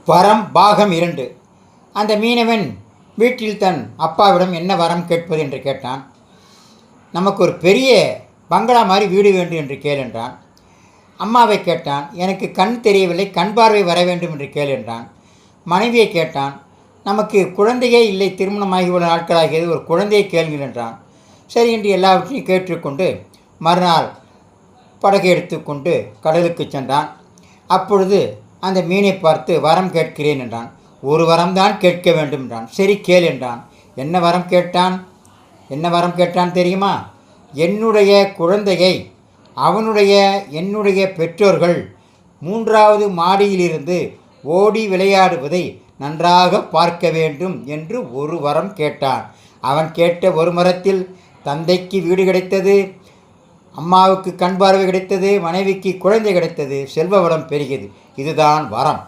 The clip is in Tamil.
வரம் பாகம் 2. அந்த மீனவன் வீட்டில் தன் அப்பாவிடம் என்ன வரம் கேட்பது என்று கேட்டான். நமக்கு ஒரு பெரிய பங்களா மாதிரி வீடு வேண்டும் என்று கேள் என்றான். அம்மாவை கேட்டான். எனக்கு கண் தெரியவில்லை, கண் பார்வை வர வேண்டும் என்று கேள் என்றான். மனைவியை கேட்டான். நமக்கு குழந்தையே இல்லை, திருமணமாகி உள்ள நாட்களாகியது, ஒரு குழந்தையை கேளுங்கள் என்றான். சரி என்று எல்லாவற்றையும் கேட்டுக்கொண்டு மறுநாள் படகை எடுத்துக்கொண்டு கடலுக்கு சென்றான். அப்பொழுது அந்த மீனை பார்த்து வரம் கேட்கிறேன் என்றான். ஒரு வரம்தான் கேட்க வேண்டும் என்றான். சரி கேள் என்றான். என்ன வரம் கேட்டான் தெரியுமா? என்னுடைய குழந்தையை என்னுடைய பெற்றோர்கள் 3வது மாடியிலிருந்து ஓடி விளையாடுவதை நன்றாக பார்க்க வேண்டும் என்று ஒரு வரம் கேட்டான். அவன் கேட்ட ஒரு மரத்தில் தந்தைக்கு வீடு கிடைத்தது, அம்மாவுக்கு கண் பார்வை கிடைத்தது, மனைவிக்கு குழந்தை கிடைத்தது, செல்வ வளம் பெருகியது. இதுதான் வரம்.